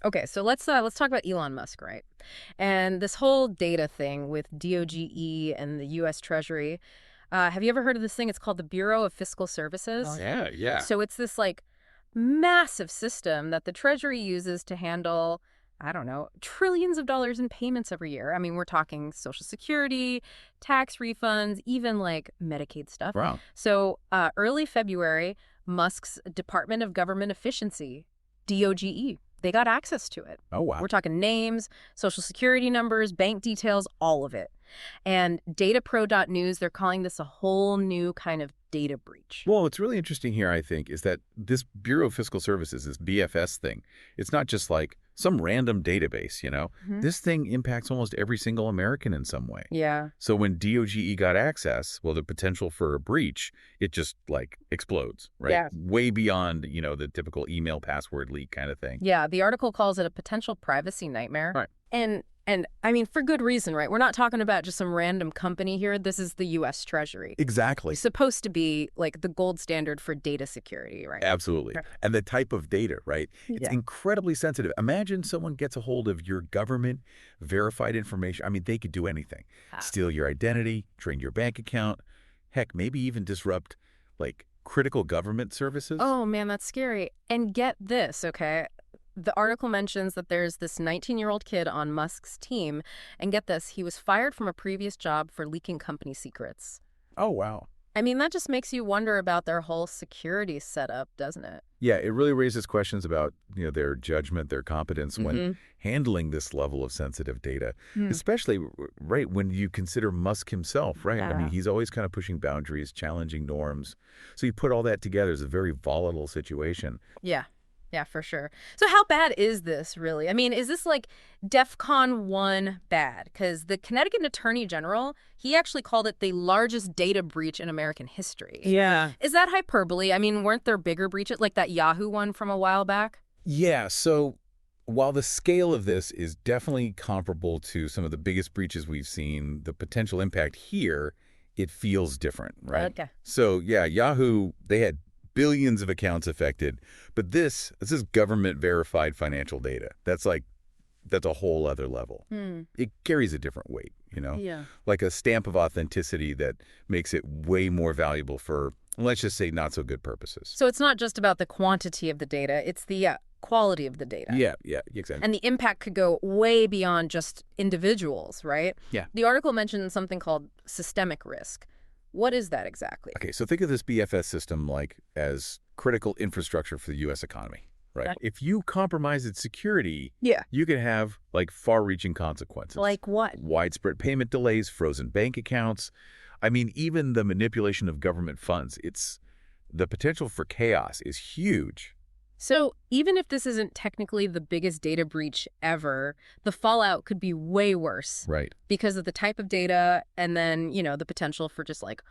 Okay, so let's talk about Elon Musk, right? And this whole data thing with DOGE and the US Treasury. Have you ever heard of this thing? It's called the Bureau of Fiscal Oh, Services. yeah, yeah. So it's this like massive system that the Treasury uses to handle, I don't know, trillions of dollars in payments every year. I mean, we're talking Social Security, tax refunds, even like Medicaid stuff. Wow. So early February, Musk's Department of Government Efficiency, DOGE, they got access to it. Oh, wow. We're talking names, Social Security numbers, bank details, all of it. And datapro.news, they're calling this a whole new kind of data breach. Well, what's really interesting here, I think, is that this Bureau of Fiscal Services, this BFS thing, it's not just like some random database, you know? Mhm. This thing impacts almost every single American in some way. Yeah. So when DOGE got access, well, the potential for a breach, it just like explodes, right? Yeah. Way beyond, the typical email password leak kind of thing. Yeah, the article calls it a potential privacy nightmare. Right. And I mean, for good reason, right? We're not talking about just some random company here. This is the US Treasury. Exactly. It's supposed to be like the gold standard for data security, right? Absolutely. Okay. And the type of data, right? It's Yeah. incredibly sensitive. Imagine someone gets a hold of your government verified information. I mean, they could do anything. Steal your identity, drain your bank account, heck, maybe even disrupt like critical government services. Oh, man, that's scary. And get this, okay? The article mentions that there's this 19-year-old kid on Musk's team. And get this, he was fired from a previous job for leaking company secrets. Oh, wow. I mean, that just makes you wonder about their whole security setup, doesn't it? Yeah, it really raises questions about, their judgment, their competence when handling this level of sensitive data, especially right when you consider Musk himself, right? I mean, he's always kind of pushing boundaries, challenging norms. So you put all that together as a very volatile situation. Yeah. Yeah, for sure. So how bad is this, really? I mean, is this like DEFCON 1 bad? Because the Connecticut Attorney General, he actually called it the largest data breach in American history. Yeah. Is that hyperbole? I mean, weren't there bigger breaches, like that Yahoo one from a while back? Yeah, so while the scale of this is definitely comparable to some of the biggest breaches we've seen, the potential impact here, it feels different, right? Okay. So, yeah, Yahoo, they had billions of accounts affected, but this is government-verified financial data. That's a whole other level. It carries a different weight, Yeah. like a stamp of authenticity that makes it way more valuable for, let's just say, not so good purposes. So it's not just about the quantity of the data, it's the quality of the data. Yeah, exactly. And the impact could go way beyond just individuals, right? Yeah. The article mentioned something called systemic risk. What is that exactly? Okay, so think of this BFS system like as critical infrastructure for the U.S. economy, right? Okay. If you compromise its security, Yeah. you can have like far-reaching consequences. Like what? Widespread payment delays, frozen bank accounts. I mean, even the manipulation of government funds. The potential for chaos is huge. So even if this isn't technically the biggest data breach ever, the fallout could be way worse Right. because of the type of data and then, the potential for just like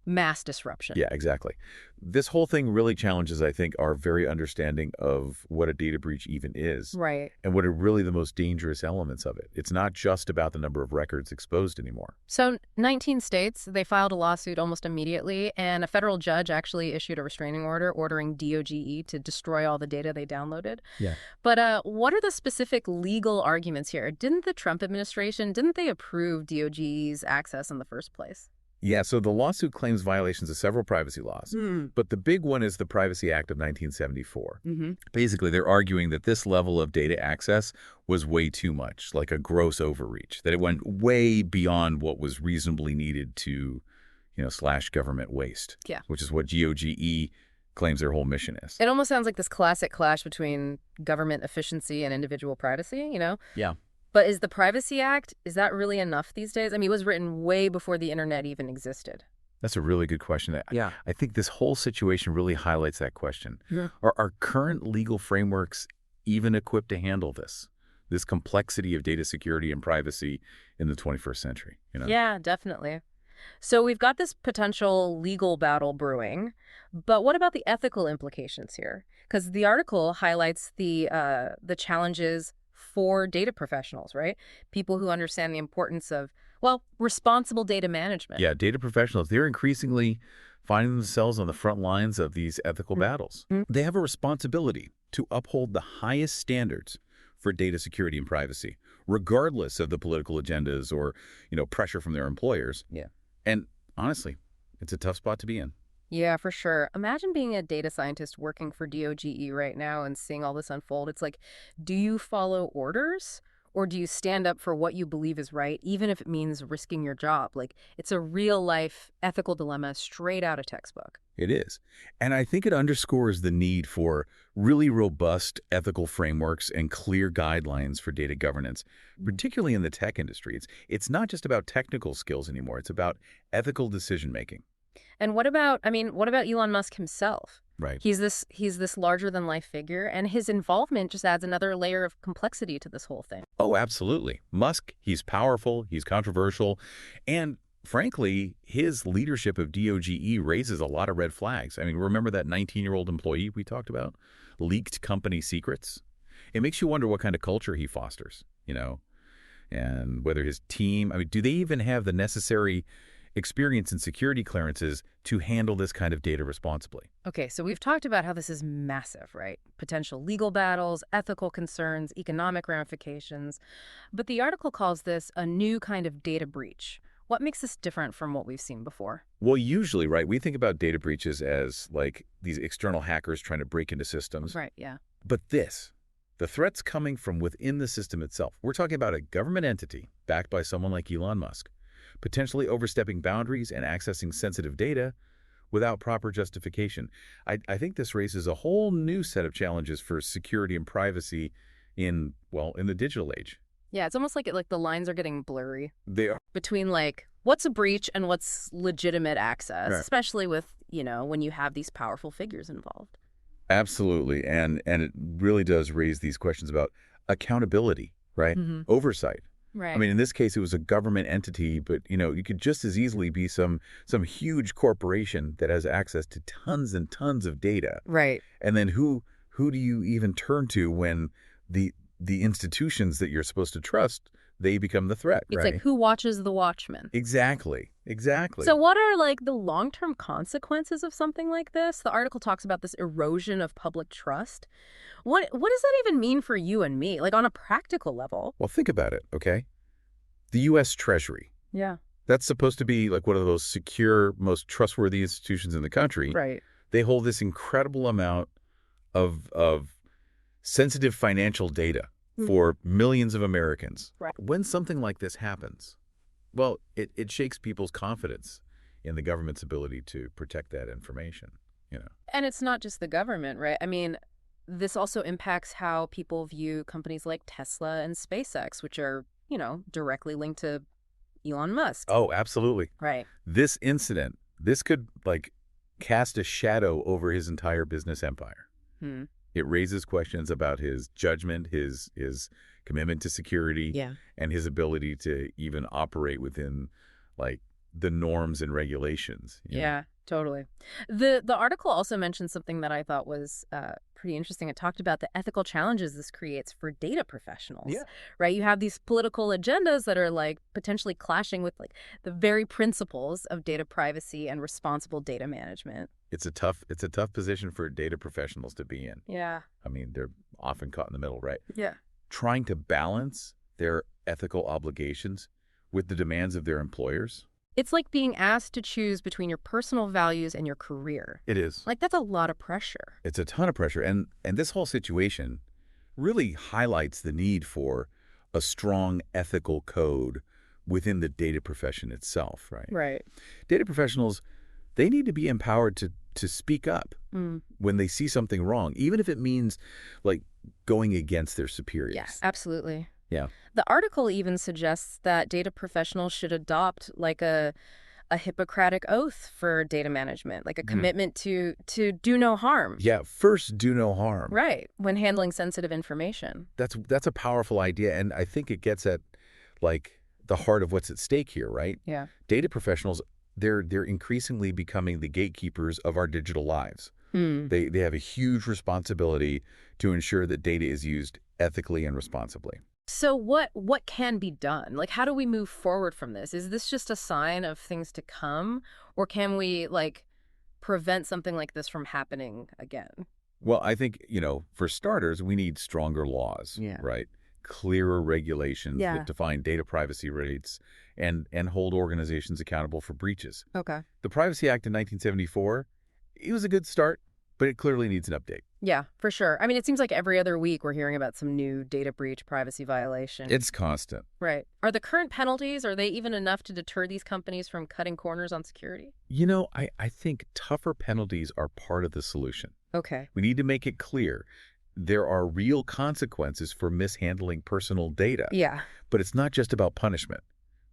mass disruption. Yeah, exactly. This whole thing really challenges, I think, our very understanding of what a data breach even is. Right. And what are really the most dangerous elements of it. It's not just about the number of records exposed anymore. So 19 states, they filed a lawsuit almost immediately, and a federal judge actually issued a restraining order ordering DOGE to destroy all the data they downloaded. Yeah. But what are the specific legal arguments here? Didn't the Trump administration, didn't they approve DOGE's access in the first place? Yeah, so the lawsuit claims violations of several privacy laws, but the big one is the Privacy Act of 1974. Basically, they're arguing that this level of data access was way too much, like a gross overreach, that it went way beyond what was reasonably needed to, slash government waste, Yeah. which is what DOGE claims their whole mission is. It almost sounds like this classic clash between government efficiency and individual privacy, Yeah. But is the Privacy Act, is that really enough these days? I mean, it was written way before the internet even existed. That's a really good question. Yeah. I think this whole situation really highlights that question. Yeah. Are our current legal frameworks even equipped to handle this complexity of data security and privacy in the 21st century? Yeah, definitely. So we've got this potential legal battle brewing, but what about the ethical implications here? Because the article highlights the challenges for data professionals, right? People who understand the importance of, responsible data management. Yeah, data professionals, they're increasingly finding themselves on the front lines of these ethical battles. They have a responsibility to uphold the highest standards for data security and privacy, regardless of the political agendas or, pressure from their employers. Yeah. And honestly, it's a tough spot to be in. Yeah, for sure. Imagine being a data scientist working for DOGE right now and seeing all this unfold. It's like, do you follow orders or do you stand up for what you believe is right, even if it means risking your job? Like, it's a real life ethical dilemma straight out of textbook. It is. And I think it underscores the need for really robust ethical frameworks and clear guidelines for data governance, particularly in the tech industry. It's not just about technical skills anymore. It's about ethical decision-making. And what about Elon Musk himself? Right. He's this larger than life figure, and his involvement just adds another layer of complexity to this whole thing. Oh, absolutely. Musk, he's powerful, he's controversial, and frankly, his leadership of DOGE raises a lot of red flags. I mean, remember that 19-year-old employee we talked about? Leaked company secrets? It makes you wonder what kind of culture he fosters, and whether his team, do they even have the necessary experience and security clearances to handle this kind of data responsibly? Okay, so we've talked about how this is massive, right? Potential legal battles, ethical concerns, economic ramifications. But the article calls this a new kind of data breach. What makes this different from what we've seen before? Well, usually, right, we think about data breaches as like these external hackers trying to break into systems. Right, yeah. But the threat's coming from within the system itself. We're talking about a government entity backed by someone like Elon Musk, potentially overstepping boundaries and accessing sensitive data without proper justification. I think this raises a whole new set of challenges for security and privacy in the digital age. Yeah, it's almost like the lines are getting blurry They are. between what's a breach and what's legitimate access, Right. especially with, when you have these powerful figures involved. Absolutely. And it really does raise these questions about accountability, right? Mm-hmm. Oversight. Right. In this case, it was a government entity, but, you could just as easily be some huge corporation that has access to tons and tons of data. Right. And then who do you even turn to when the institutions that you're supposed to trust, they become the threat, It's right? like who watches the watchmen? Exactly. So what are the long-term consequences of something like this? The article talks about this erosion of public trust. What does that even mean for you and me, on a practical level? Well, think about it, okay? The US Treasury. Yeah. That's supposed to be like one of those secure, most trustworthy institutions in the country. Right. They hold this incredible amount of sensitive financial data for millions of Americans. Right. When something like this happens, well, it shakes people's confidence in the government's ability to protect that information, And it's not just the government, right? This also impacts how people view companies like Tesla and SpaceX, which are, directly linked to Elon Musk. Oh, absolutely. Right. This incident, this could cast a shadow over his entire business empire. Hmm. It raises questions about his judgment, his commitment to security, Yeah. and his ability to even operate within the norms and regulations. Yeah, totally. The article also mentioned something that I thought was pretty interesting. It talked about the ethical challenges this creates for data professionals. Yeah. Right? You have these political agendas that are potentially clashing with the very principles of data privacy and responsible data management. It's a tough position for data professionals to be in. Yeah. They're often caught in the middle, right? Yeah. Trying to balance their ethical obligations with the demands of their employers. It's like being asked to choose between your personal values and your career. It is. That's a lot of pressure. It's a ton of pressure. And this whole situation really highlights the need for a strong ethical code within the data profession itself, right? Right. Data professionals, they need to be empowered to speak up when they see something wrong, even if it means going against their superiors. Yes, absolutely. Yeah. The article even suggests that data professionals should adopt a Hippocratic oath for data management, a commitment to do no harm. Yeah, first do no harm. Right, when handling sensitive information. That's a powerful idea, and I think it gets at the heart of what's at stake here, right? Yeah. Data professionals, they're increasingly becoming the gatekeepers of our digital lives. They have a huge responsibility to ensure that data is used ethically and responsibly. So what can be done? How do we move forward from this? Is this just a sign of things to come, or can we prevent something like this from happening again? Well, I think, for starters, we need stronger laws, Yeah. right? Clearer regulations Yeah. that define data privacy rates and hold organizations accountable for breaches. Okay. The Privacy Act in 1974, it was a good start, but it clearly needs an update. Yeah, for sure. I mean, it seems like every other week we're hearing about some new data breach, privacy violation. It's constant. Right. Are the current penalties, are they even enough to deter these companies from cutting corners on security? I think tougher penalties are part of the solution. Okay. We need to make it clear there are real consequences for mishandling personal data. Yeah. But it's not just about punishment,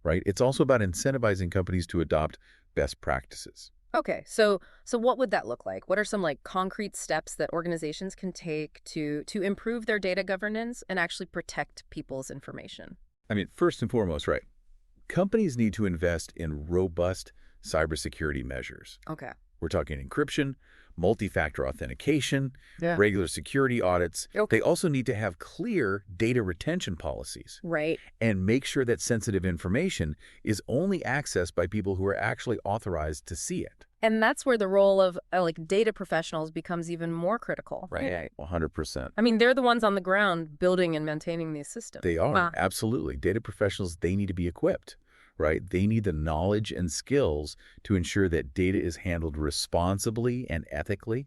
right? It's also about incentivizing companies to adopt best practices. Okay. So what would that look like? What are some concrete steps that organizations can take to improve their data governance and actually protect people's information? I mean, first and foremost, right, companies need to invest in robust cybersecurity measures. Okay. We're talking encryption, multi-factor authentication, Yeah. regular security audits. Okay. They also need to have clear data retention policies Right. and make sure that sensitive information is only accessed by people who are actually authorized to see it. And that's where the role of data professionals becomes even more critical. Right. 100%. I mean, they're the ones on the ground building and maintaining these systems. They are, Wow. absolutely. Data professionals, they need to be equipped, right? They need the knowledge and skills to ensure that data is handled responsibly and ethically,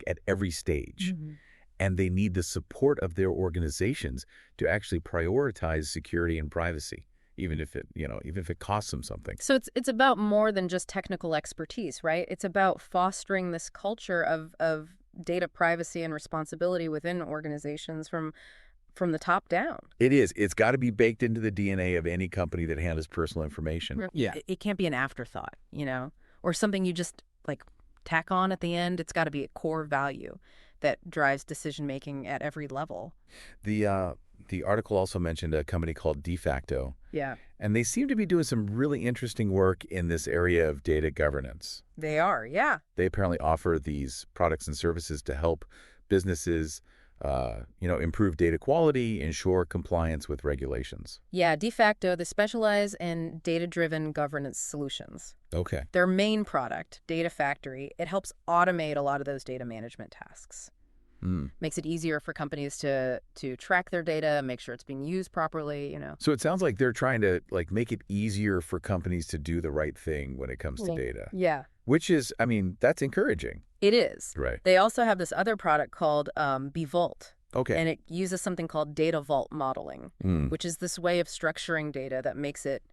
at every stage. Mm-hmm. And they need the support of their organizations to actually prioritize security and privacy, even if it costs them something. So it's about more than just technical expertise, right? It's about fostering this culture of data privacy and responsibility within organizations from the top down. It is. It's got to be baked into the DNA of any company that handles personal information. Yeah. It can't be an afterthought, or something you just tack on at the end. It's got to be a core value that drives decision-making at every level. The article also mentioned a company called dFakto. Yeah. And they seem to be doing some really interesting work in this area of data governance. They are, yeah. They apparently offer these products and services to help businesses, improve data quality, ensure compliance with regulations. Yeah, dFakto, they specialize in data-driven governance solutions. Okay. Their main product, Data Factory, it helps automate a lot of those data management tasks. Makes it easier for companies to track their data, make sure it's being used properly, So it sounds like they're trying to make it easier for companies to do the right thing when it comes to data. Yeah. Which is, that's encouraging. It is. Right. They also have this other product called bVault. Okay. And it uses something called data vault modeling, which is this way of structuring data that makes it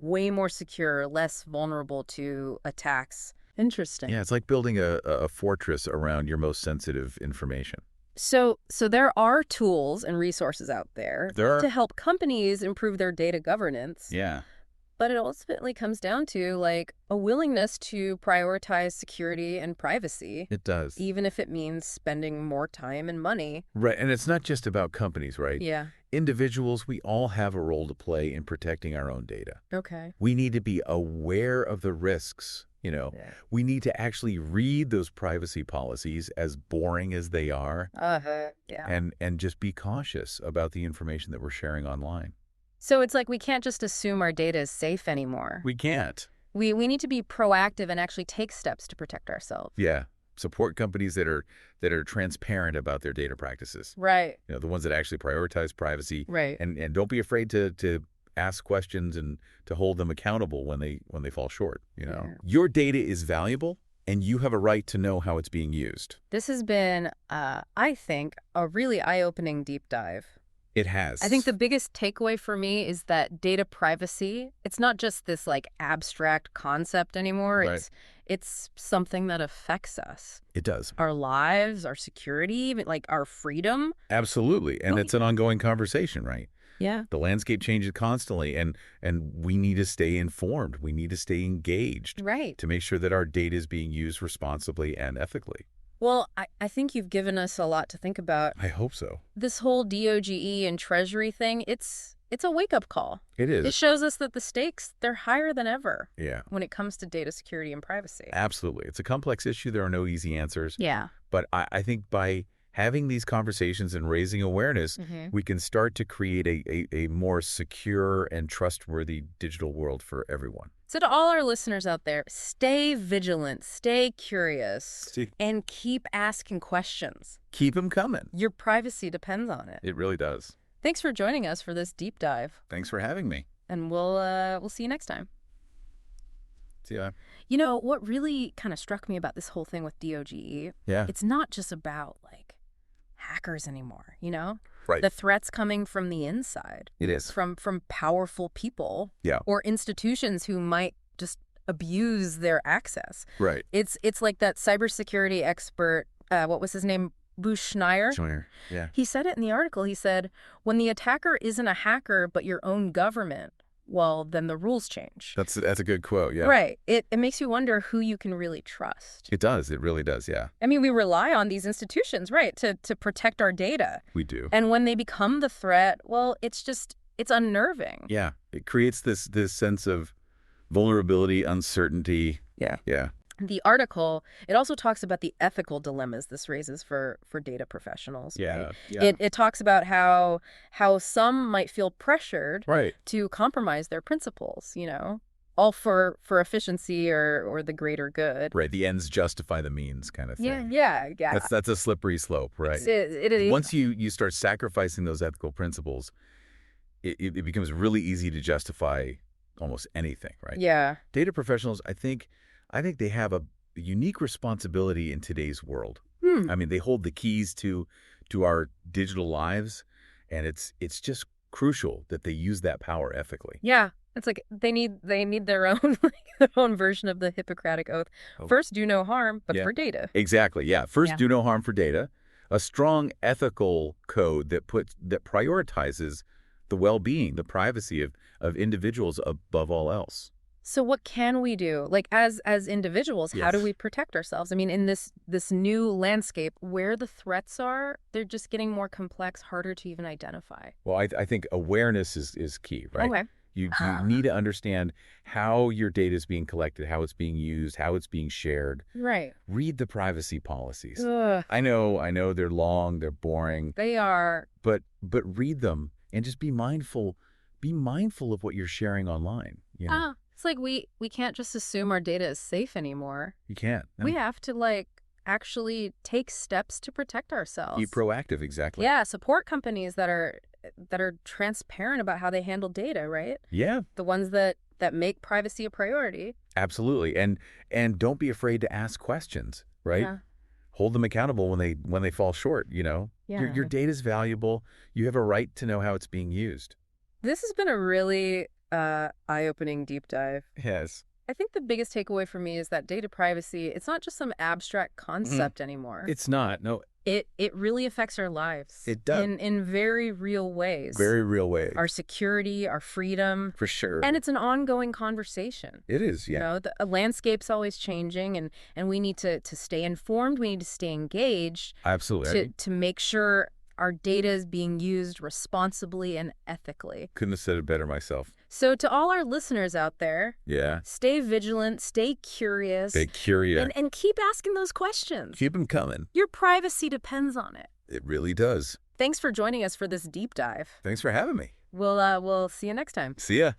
way more secure, less vulnerable to attacks. Interesting. Yeah, it's like building a fortress around your most sensitive information. So there are tools and resources out there to help companies improve their data governance. Yeah. But it ultimately comes down to a willingness to prioritize security and privacy. It does. Even if it means spending more time and money. Right. And it's not just about companies, right? Yeah. Individuals, we all have a role to play in protecting our own data. Okay. We need to be aware of the risks. Yeah. We need to actually read those privacy policies, as boring as they are. Yeah. And just be cautious about the information that we're sharing online. So it's we can't just assume our data is safe anymore. We can't. We need to be proactive and actually take steps to protect ourselves. Yeah. Support companies that are transparent about their data practices. Right. The ones that actually prioritize privacy. Right. And don't be afraid to ask questions and to hold them accountable when they fall short. Yeah. Your data is valuable, and you have a right to know how it's being used. This has been, I think, a really eye-opening deep dive. It has. I think the biggest takeaway for me is that data privacy, it's not just this abstract concept anymore. Right. It's something that affects us. It does. Our lives, our security, even our freedom. Absolutely. And it's an ongoing conversation, right? Yeah. The landscape changes constantly, and we need to stay informed. We need to stay engaged. Right. To make sure that our data is being used responsibly and ethically. Well, I think you've given us a lot to think about. I hope so. This whole DOGE and Treasury thing, it's a wake-up call. It is. It shows us that the stakes, they're higher than ever. Yeah. When it comes to data security and privacy. Absolutely. It's a complex issue. There are no easy answers. Yeah. But I think by having these conversations and raising awareness, Mm-hmm. we can start to create a more secure and trustworthy digital world for everyone. So to all our listeners out there, stay vigilant, stay curious, See, and keep asking questions. keep them coming. Your privacy depends on it. It really does. Thanks for joining us for this deep dive, Thanks for having me. and we'll see you next time. See ya. You know, what really kind of struck me about this whole thing with DOGE, Yeah. it's not just about, like, hackers anymore, you know? Right. The threats coming from the inside, It is. from powerful people Yeah. or institutions who might just abuse their access. Right. It's like that cybersecurity expert, what was his name? Schneier. Joiner. Yeah. He said it in the article. He said, when the attacker isn't a hacker but your own government, well, then the rules change. That's a good quote. Yeah. Right. It makes you wonder who you can really trust. It does. It really does. Yeah. I mean, we rely on these institutions, right, to protect our data. We do. And when they become the threat, well, it's unnerving. Yeah. It creates this sense of vulnerability, uncertainty. Yeah. Yeah. The article, it also talks about the ethical dilemmas this raises for data professionals. Yeah. Right? Yeah. It talks about how some might feel pressured Right. to compromise their principles, you know, all for efficiency or the greater good. Right. The ends justify the means kind of thing. Yeah. That's a slippery slope, right? It is. Once you start sacrificing those ethical principles, it becomes really easy to justify almost anything, right? Yeah. Data professionals, I think they have a unique responsibility in today's world. I mean, they hold the keys to our digital lives, and it's just crucial that they use that power ethically. Yeah. It's like they need their own their own version of the Hippocratic Oath. Oh. First, do no harm, but Yeah. for data. Exactly. Yeah. First, Yeah. do no harm for data. A strong ethical code that prioritizes the well-being, the privacy of individuals above all else. So what can we do? Like as individuals, how do Yes. we protect ourselves? I mean, in this new landscape where the threats are, they're just getting more complex, harder to even identify. Well, I think awareness is key, right? Okay. You need to understand how your data is being collected, how it's being used, how it's being shared. Right. Read the privacy policies. Ugh, I know they're long, they're boring, they are. but read them and just be mindful. Be mindful of what you're sharing online. You know, It's like we can't just assume our data is safe anymore. you can't. No. We have to actually take steps to protect ourselves. Be proactive, exactly. Yeah, support companies that are transparent about how they handle data, right? Yeah, The ones that make privacy a priority. absolutely. And don't be afraid to ask questions, right? Yeah. Hold them accountable when they fall short, you know. Yeah. Your data is valuable. You have a right to know how it's being used. This has been a really eye-opening deep dive. Yes. I think the biggest takeaway for me is that data privacy, it's not just some abstract concept anymore. It's not. No, It really affects our lives. It does. In very real ways. very real ways. Our security, our freedom. For sure. And it's an ongoing conversation. It is, yeah. You know, the landscape's always changing, and we need to stay informed. We need to stay engaged Absolutely. to make sure our data is being used responsibly and ethically. Couldn't have said it better myself. So to all our listeners out there, Yeah. stay vigilant, stay curious, Stay curious. and keep asking those questions. Keep them coming. Your privacy depends on it. It really does. Thanks for joining us for this deep dive. Thanks for having me. We'll see you next time. See ya.